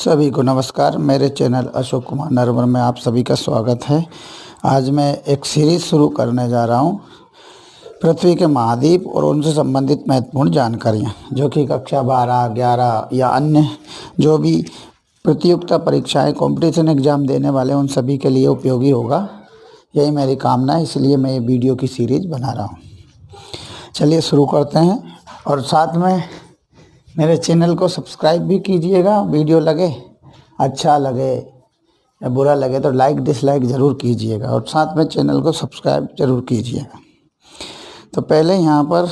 सभी को नमस्कार। मेरे चैनल अशोक कुमार नरवर में आप सभी का स्वागत है। आज मैं एक सीरीज़ शुरू करने जा रहा हूं, पृथ्वी के महाद्वीप और उनसे संबंधित महत्वपूर्ण जानकारियां, जो कि कक्षा 12, 11 या अन्य जो भी प्रतियोगिता परीक्षाएं, कंपटीशन एग्ज़ाम देने वाले उन सभी के लिए उपयोगी होगा। यही मेरी कामना है, इसलिए मैं ये वीडियो की सीरीज़ बना रहा हूँ। चलिए शुरू करते हैं, और साथ में मेरे चैनल को सब्सक्राइब भी कीजिएगा। वीडियो लगे, अच्छा लगे या बुरा लगे तो लाइक डिसलाइक ज़रूर कीजिएगा, और साथ में चैनल को सब्सक्राइब ज़रूर कीजिएगा। तो पहले यहाँ पर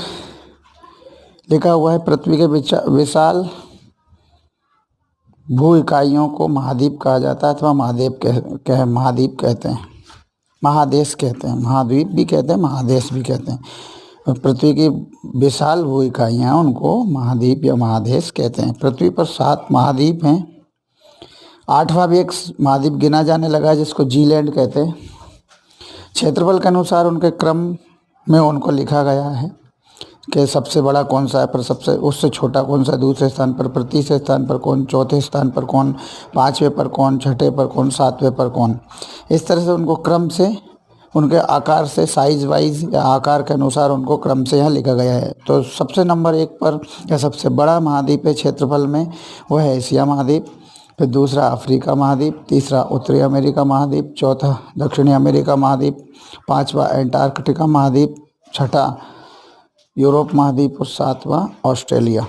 लिखा हुआ है, पृथ्वी के विशाल भू इकाइयों को महाद्वीप कहा जाता है, अथवा महाद्वीप कहते हैं, महादेश कहते हैं, महाद्वीप भी कहते हैं, महादेश भी कहते हैं। पृथ्वी की विशाल भू इकाइयाँ उनको महाद्वीप या महादेश कहते हैं। पृथ्वी पर 7 महाद्वीप हैं। 8वां भी एक महाद्वीप गिना जाने लगा है, जिसको जीलैंड कहते हैं। क्षेत्रफल के अनुसार उनके क्रम में उनको लिखा गया है कि सबसे बड़ा कौन सा है, पर सबसे उससे छोटा कौन सा है, दूसरे स्थान पर, तीसरे स्थान पर कौन, चौथे स्थान पर कौन, 5वें पर कौन, छठे पर कौन, 7वें पर कौन। इस तरह से उनको क्रम से, उनके आकार से, साइज वाइज या आकार के अनुसार उनको क्रम से यहाँ लिखा गया है। तो सबसे नंबर 1 पर या सबसे बड़ा महाद्वीप है क्षेत्रफल में, वह है एशिया महाद्वीप। फिर दूसरा अफ्रीका महाद्वीप, तीसरा उत्तरी अमेरिका महाद्वीप, चौथा दक्षिणी अमेरिका महाद्वीप, 5वां एंटार्कटिका महाद्वीप, छठा यूरोप महाद्वीप और 7वां ऑस्ट्रेलिया।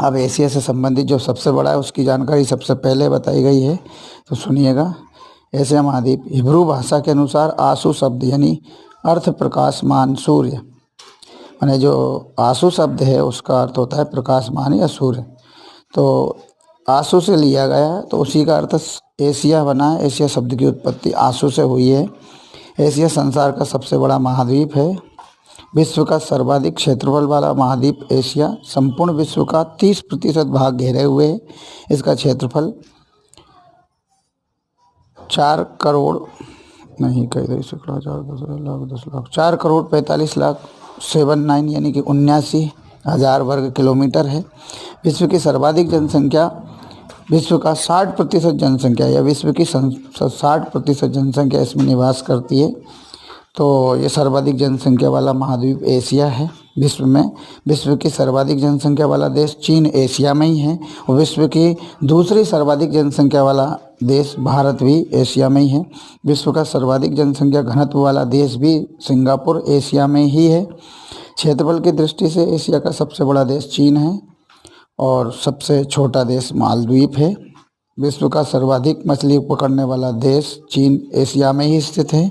अब एशिया से संबंधित जो सबसे बड़ा है उसकी जानकारी सबसे पहले बताई गई है, तो सुनिएगा। एशिया महाद्वीप हिब्रू भाषा के अनुसार आशु शब्द यानी अर्थ प्रकाशमान सूर्य, माने जो आशु शब्द है उसका अर्थ होता है प्रकाशमान या सूर्य। तो आशु से लिया गया है, तो उसी का अर्थ एशिया बना है। एशिया शब्द की उत्पत्ति आशु से हुई है। एशिया संसार का सबसे बड़ा महाद्वीप है। विश्व का सर्वाधिक क्षेत्रफल वाला महाद्वीप एशिया संपूर्ण विश्व का 30% भाग घेरे हुए है। इसका क्षेत्रफल 4 करोड़ 4,45,79 यानी कि 79,000 वर्ग किलोमीटर है। विश्व की सर्वाधिक जनसंख्या, विश्व का 60% जनसंख्या या विश्व की 60% जनसंख्या इसमें निवास करती है। तो ये सर्वाधिक जनसंख्या वाला महाद्वीप एशिया है विश्व में। विश्व की सर्वाधिक जनसंख्या वाला देश चीन एशिया में ही है, और विश्व की दूसरी सर्वाधिक जनसंख्या वाला देश भारत भी एशिया में ही है। विश्व का सर्वाधिक जनसंख्या घनत्व वाला देश भी सिंगापुर एशिया में ही है। क्षेत्रफल की दृष्टि से एशिया का सबसे बड़ा देश चीन है, और सबसे छोटा देश मालद्वीप है। विश्व का सर्वाधिक मछली पकड़ने वाला देश चीन एशिया में ही स्थित है।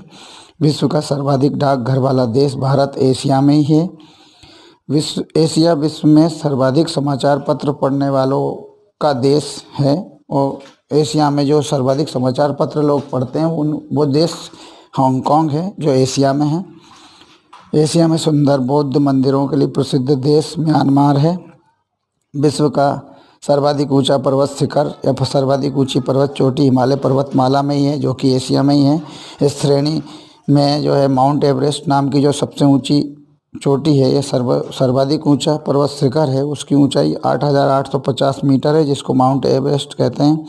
विश्व का सर्वाधिक डाकघर वाला देश भारत एशिया में ही है। एशिया विश्व में सर्वाधिक समाचार पत्र पढ़ने वालों का देश है, और एशिया में जो सर्वाधिक समाचार पत्र लोग पढ़ते हैं वो देश हांगकांग है, जो एशिया में है। एशिया में सुंदर बौद्ध मंदिरों के लिए प्रसिद्ध देश म्यांमार है। विश्व का सर्वाधिक ऊंचा पर्वत शिखर या सर्वाधिक ऊंची पर्वत चोटी हिमालय पर्वतमाला में ही है, जो कि एशिया में ही है। इस श्रेणी में जो है माउंट एवरेस्ट नाम की जो सबसे ऊंची चोटी है, ये सर्वाधिक ऊंचा पर्वत शिखर है। उसकी ऊंचाई 8,850 मीटर है, जिसको माउंट एवरेस्ट कहते हैं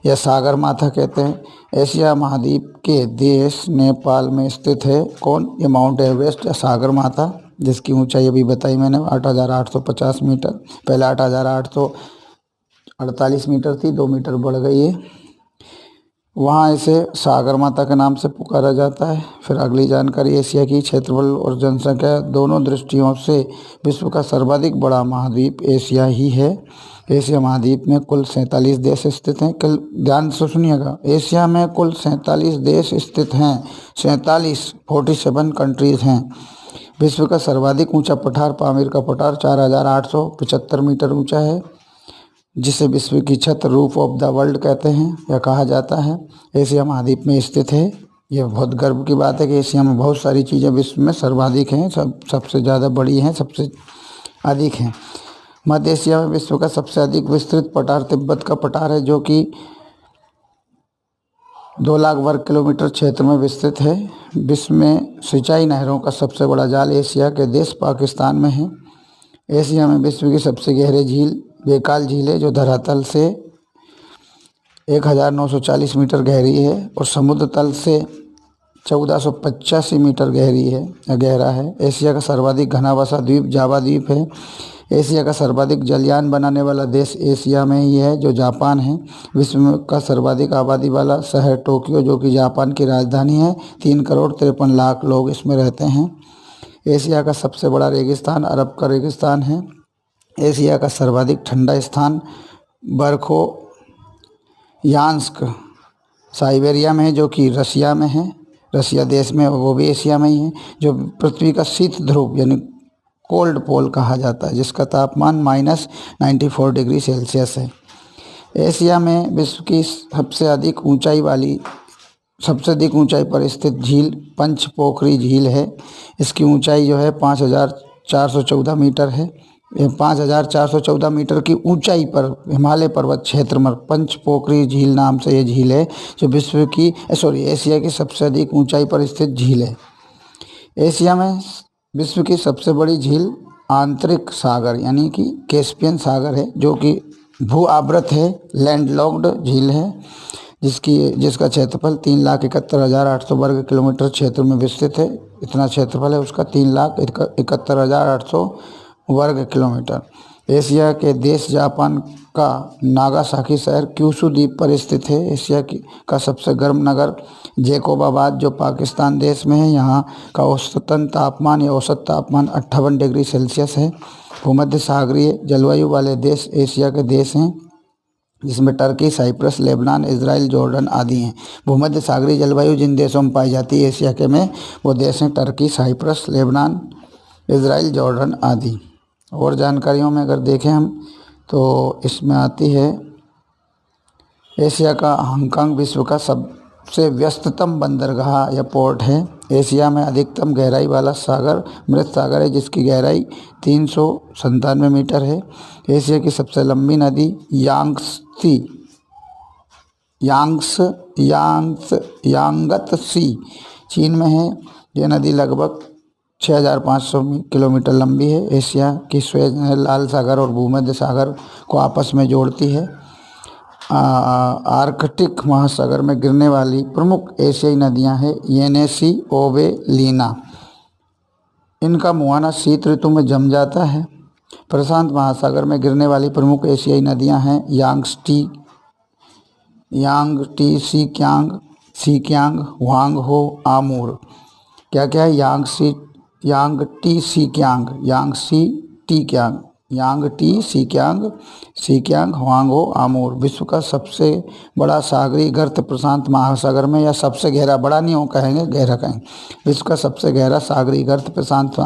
या सागर माथा कहते हैं। एशिया महाद्वीप के देश नेपाल में स्थित है कौन, ये माउंट एवरेस्ट या सागर माथा, जिसकी ऊंचाई अभी बताई मैंने 8,850 मीटर। पहले 8,848 मीटर थी, 2 मीटर बढ़ गई है। वहाँ इसे सागर माता के नाम से पुकारा जाता है। फिर अगली जानकारी, एशिया की क्षेत्रफल और जनसंख्या दोनों दृष्टियों से विश्व का सर्वाधिक बड़ा महाद्वीप एशिया ही है। एशिया महाद्वीप में कुल 47 देश स्थित हैं। कल ध्यान से सुनिएगा, एशिया में कुल 47 देश स्थित हैं। 47 कंट्रीज़ हैं। विश्व का सर्वाधिक ऊंचा पठार पामीर का पठार 4,875 मीटर ऊंचा है, जिसे विश्व की छत रूफ ऑफ द वर्ल्ड कहते हैं या कहा जाता है। एशिया महाद्वीप में स्थित है। ये बहुत गर्व की बात है कि एशिया में बहुत सारी चीज़ें विश्व में सर्वाधिक हैं, सबसे ज़्यादा बड़ी हैं, सबसे अधिक हैं। मध्य एशिया में विश्व का सबसे अधिक विस्तृत पठार तिब्बत का पठार है, जो कि 2 लाख वर्ग किलोमीटर क्षेत्र में विस्तृत है। विश्व में सिंचाई नहरों का सबसे बड़ा जाल एशिया के देश पाकिस्तान में है। एशिया में विश्व की सबसे गहरी झील बेकाल झील है, जो धरातल से 1940 मीटर गहरी है और समुद्र तल से 1485 मीटर गहरी है या गहरा है। एशिया का सर्वाधिक घना बसा द्वीप जावा द्वीप है। एशिया का सर्वाधिक जलयान बनाने वाला देश एशिया में ही है जो जापान है। विश्व में का सर्वाधिक आबादी वाला शहर टोक्यो जो कि जापान की राजधानी है। 3,53,00,000 लोग इसमें रहते हैं। एशिया का सबसे बड़ा रेगिस्तान अरब का रेगिस्तान है। एशिया का सर्वाधिक ठंडा स्थान बर्खोयांस्क साइबेरिया में है जो कि रसिया में है। रसिया देश में वो भी एशिया में ही है। जो पृथ्वी का शीत ध्रुव यानी कोल्ड पोल कहा जाता है जिसका तापमान -94 डिग्री सेल्सियस है। एशिया में विश्व की सबसे अधिक ऊंचाई पर स्थित झील पंचपोखरी झील है। इसकी ऊंचाई जो है 5,414 मीटर है। 5,414 मीटर की ऊंचाई पर हिमालय पर्वत क्षेत्र में पंचपोखरी झील नाम से ये झील है जो एशिया की सबसे अधिक ऊंचाई पर स्थित झील है। एशिया में विश्व की सबसे बड़ी झील आंतरिक सागर यानी कि कैस्पियन सागर है जो कि भू आवृत है, लैंडलॉक्ड झील है जिसका क्षेत्रफल 3,71,800 वर्ग किलोमीटर क्षेत्र में विस्तृत है। इतना क्षेत्रफल है उसका 3,71,800 वर्ग किलोमीटर। एशिया के देश जापान का नागासाकी शहर क्यूशू द्वीप पर स्थित है। एशिया का सबसे गर्म नगर जैकोबाबाद जो पाकिस्तान देश में है। यहाँ का औसतन तापमान या औसत तापमान 58 डिग्री सेल्सियस है। भूमध्य सागरीय जलवायु वाले देश एशिया के देश हैं जिसमें Turkey, Cyprus, Lebanon, Israel, Jordan आदि हैं। भूमध्य सागरीय जलवायु जिन देशों में पाई जाती है एशिया के में वो देश हैं Turkey, Cyprus, Lebanon, Israel, Jordan आदि। और जानकारियों में अगर देखें हम तो इसमें आती है एशिया का हांगकांग विश्व का सबसे व्यस्ततम बंदरगाह या पोर्ट है। एशिया में अधिकतम गहराई वाला सागर मृत सागर है जिसकी गहराई 397 मीटर है। एशिया की सबसे लंबी नदी यांगत्सी चीन में है। यह नदी लगभग 6,500 किलोमीटर लंबी है। एशिया की स्वेज नहर लाल सागर और भूमध्य सागर को आपस में जोड़ती है। आर्कटिक महासागर में गिरने वाली प्रमुख एशियाई नदियां हैं येनेसी, ओबे, लीना। इनका मुहाना शीत ऋतु में जम जाता है। प्रशांत महासागर में गिरने वाली प्रमुख एशियाई नदियां हैं यांगटी, सीक्यांग, हुआंगहो, आमूर। क्या क्या है यांगटी, सीक्यांग, हुआंगहो, आमूर। विश्व का सबसे बड़ा सागरी गर्त प्रशांत महासागर में या सबसे गहरा, बड़ा नहीं हो कहेंगे, गहरा कहेंगे। विश्व का सबसे गहरा सागरी गर्त प्रशांत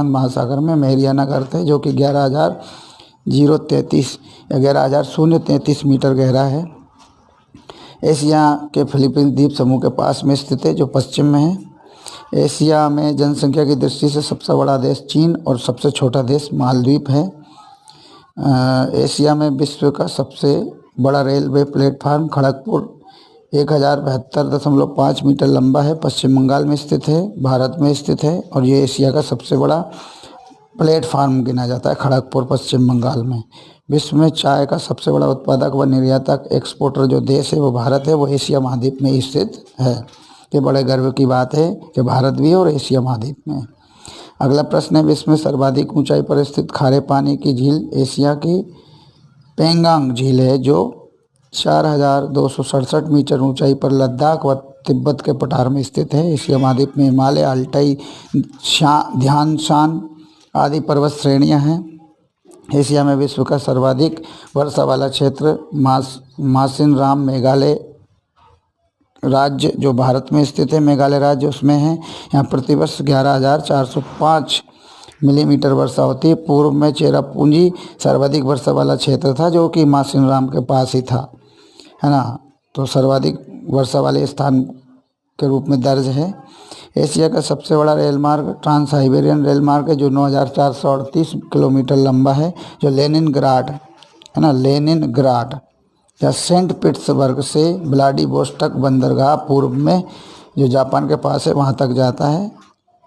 महासागर में मैरियाना गर्त है जो कि 11,033 मीटर गहरा है। एशिया के फिलीपींस द्वीप समूह के पास में स्थित है जो पश्चिम में है। एशिया में जनसंख्या की दृष्टि से सबसे बड़ा देश चीन और सबसे छोटा देश मालदीव है। एशिया में विश्व का सबसे बड़ा रेलवे प्लेटफार्म खड़गपुर 1072.5 मीटर लंबा है। पश्चिम बंगाल में स्थित है, भारत में स्थित है और ये एशिया का सबसे बड़ा प्लेटफार्म गिना जाता है खड़गपुर पश्चिम बंगाल में। विश्व में चाय का सबसे बड़ा उत्पादक व निर्यातक एक्सपोर्टर जो देश है वो भारत है। वो एशिया महाद्वीप में स्थित है। ये बड़े गर्व की बात है कि भारत भी है और एशिया महाद्वीप में। अगला प्रश्न है विश्व में सर्वाधिक ऊंचाई पर स्थित खारे पानी की झील एशिया की पेंगांग झील है जो 4,267 मीटर ऊंचाई पर लद्दाख व तिब्बत के पठार में स्थित है। एशिया महाद्वीप में हिमालय, अल्टाई, ध्यानशान आदि पर्वत श्रेणियां हैं। एशिया में विश्व का सर्वाधिक वर्षा वाला क्षेत्र मासिनराम मेघालय राज्य जो भारत में स्थित है, मेघालय राज्य उसमें है। यहाँ प्रतिवर्ष 11,405 मिलीमीटर वर्षा होती है। पूर्व में चेरापूंजी सर्वाधिक वर्षा वाला क्षेत्र था जो कि मासिनराम के पास ही था, है ना। तो सर्वाधिक वर्षा वाले स्थान के रूप में दर्ज है। एशिया का सबसे बड़ा रेल मार्ग ट्रांस साइबेरियन रेल मार्ग है जो 9,438 किलोमीटर लंबा है जो लेनिनग्राड, है ना, लेनिनग्राड या सेंट पीटर्सबर्ग से व्लादिवोस्टोक बंदरगाह पूर्व में जो जापान के पास है वहाँ तक जाता है।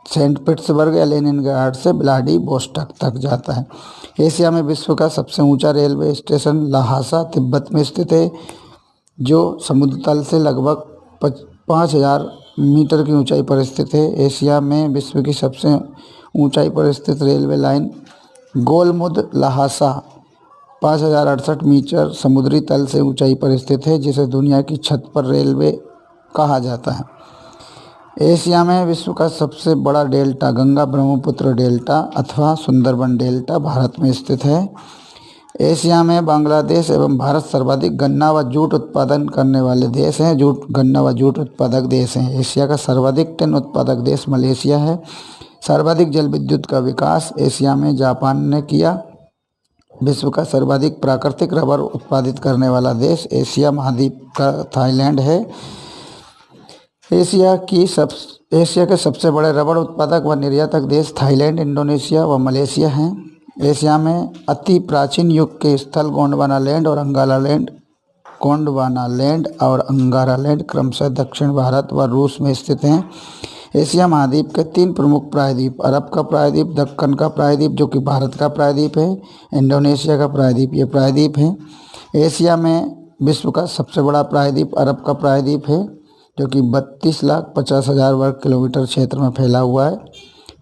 सेंट पीटर्सबर्ग या लेनिनग्राड से व्लादिवोस्टोक तक जाता है। एशिया में विश्व का सबसे ऊंचा रेलवे स्टेशन लहासा तिब्बत में स्थित है। जो समुद्र तल से लगभग 5,000 मीटर की ऊंचाई पर स्थित है। एशिया में विश्व की सबसे ऊंचाई पर स्थित रेलवे लाइन गोलमुद लहासा 5,068 मीटर समुद्री तल से ऊंचाई पर स्थित है, जिसे दुनिया की छत पर रेलवे कहा जाता है। एशिया में विश्व का सबसे बड़ा डेल्टा गंगा ब्रह्मपुत्र डेल्टा अथवा सुंदरबन डेल्टा भारत में स्थित है। एशिया में बांग्लादेश एवं भारत सर्वाधिक गन्ना व जूट उत्पादन करने वाले देश हैं। गन्ना व जूट उत्पादक देश हैं। एशिया का सर्वाधिक टिन उत्पादक देश मलेशिया है। सर्वाधिक जल विद्युत का विकास एशिया में जापान ने किया। विश्व का सर्वाधिक प्राकृतिक रबर उत्पादित करने वाला देश एशिया महाद्वीप का थाईलैंड है। एशिया के सबसे बड़े रबर उत्पादक व निर्यातक देश थाईलैंड, इंडोनेशिया व मलेशिया हैं। एशिया में अति प्राचीन युग के स्थल गोंडवाना लैंड और अंगारा लैंड क्रमशः दक्षिण भारत व रूस में स्थित हैं। एशिया महाद्वीप के 3 प्रमुख प्रायद्वीप अरब का प्रायद्वीप, दक्कन का प्रायद्वीप जो कि भारत का प्रायद्वीप है, इंडोनेशिया का प्रायद्वीप ये प्रायद्वीप हैं। एशिया में विश्व का सबसे बड़ा प्रायद्वीप अरब का प्रायद्वीप है, जो कि 32,50,000 वर्ग किलोमीटर क्षेत्र में फैला हुआ है।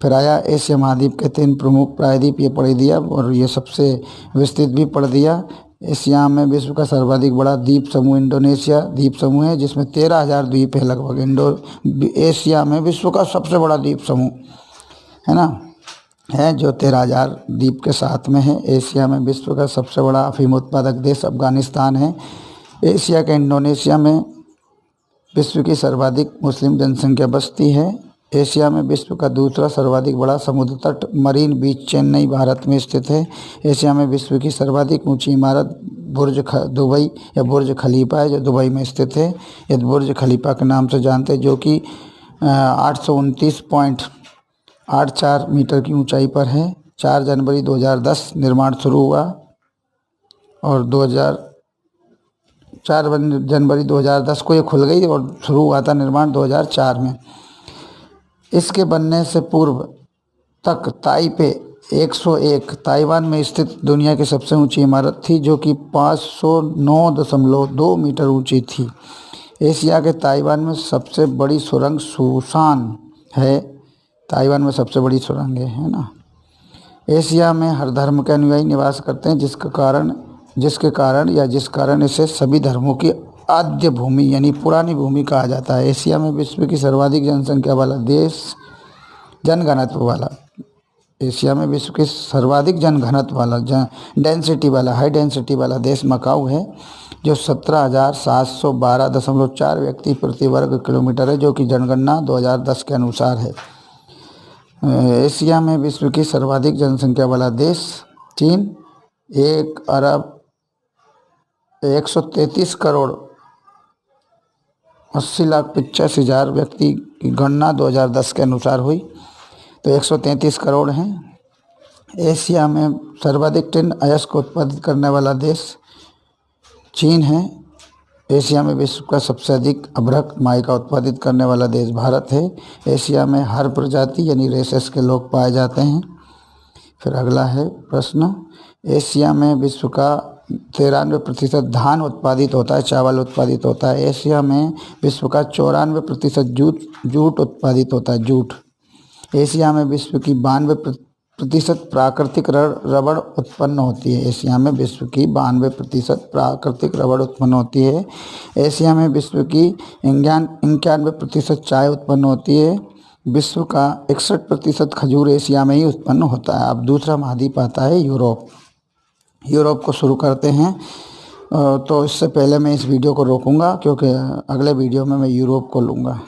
फिर आया एशिया महाद्वीप के 3 प्रमुख प्रायद्वीप, ये पढ़ दिया और ये सबसे विस्तृत भी पढ़ दिया। एशिया में विश्व का सर्वाधिक बड़ा द्वीप समूह इंडोनेशिया द्वीप समूह है, जिसमें 13,000 द्वीप है लगभग। एशिया में विश्व का सबसे बड़ा द्वीप समूह है ना, है जो 13,000 द्वीप के साथ में है। एशिया में विश्व का सबसे बड़ा अफीम उत्पादक देश अफगानिस्तान है। एशिया के इंडोनेशिया में विश्व की सर्वाधिक मुस्लिम जनसंख्या बसती है। एशिया में विश्व का दूसरा सर्वाधिक बड़ा समुद्र तट मरीन बीच चेन्नई भारत में स्थित है। एशिया में विश्व की सर्वाधिक ऊंची इमारत बुर्ज खलीफा है, जो दुबई में स्थित है। यह बुर्ज खलीफा के नाम से जानते हैं, जो कि 829.84 मीटर की ऊंचाई पर है। 4 जनवरी 2010 निर्माण शुरू हुआ और 4 जनवरी 2010 को ये खुल गई और शुरू हुआ था निर्माण 2004 में। इसके बनने से पूर्व तक ताइपे 101 ताइवान में स्थित दुनिया की सबसे ऊंची इमारत थी, जो कि 509.2 मीटर ऊंची थी। एशिया के ताइवान में सबसे बड़ी सुरंग सुसान है। ताइवान में सबसे बड़ी सुरंग है ना। एशिया में हर धर्म के अनुयायी निवास करते हैं, जिस कारण इसे सभी धर्मों की आद्य भूमि यानी पुरानी भूमि कहा जाता है। एशिया में विश्व की सर्वाधिक जनसंख्या वाला देश एशिया में विश्व के सर्वाधिक हाई डेंसिटी वाला देश मकाऊ है, जो 17,712.4 व्यक्ति प्रति वर्ग किलोमीटर है, जो कि जनगणना 2010 के अनुसार है। एशिया में विश्व की सर्वाधिक जनसंख्या वाला देश चीन 1,133,80,85,000 व्यक्ति की गणना 2010 के अनुसार हुई, तो 133 करोड़ हैं। एशिया में सर्वाधिक टिन अयस्क उत्पादित करने वाला देश चीन है। एशिया में विश्व का सबसे अधिक अभ्रक माइका उत्पादित करने वाला देश भारत है। एशिया में हर प्रजाति यानी रेसेस के लोग पाए जाते हैं। फिर अगला है प्रश्न, एशिया में विश्व का 93% धान उत्पादित होता है, चावल उत्पादित होता है। एशिया में विश्व का 94% जूट उत्पादित होता है, जूट। एशिया में विश्व की 92% प्राकृतिक रबड़ उत्पन्न होती है। एशिया में विश्व की 92% प्राकृतिक रबड़ उत्पन्न होती है। एशिया में विश्व की 91% चाय उत्पन्न होती है। विश्व का 61% खजूर एशिया में ही उत्पन्न होता है। अब दूसरा महाद्वीप आता है यूरोप को शुरू करते हैं। तो इससे पहले मैं इस वीडियो को रोकूंगा, क्योंकि अगले वीडियो में मैं यूरोप को लूँगा।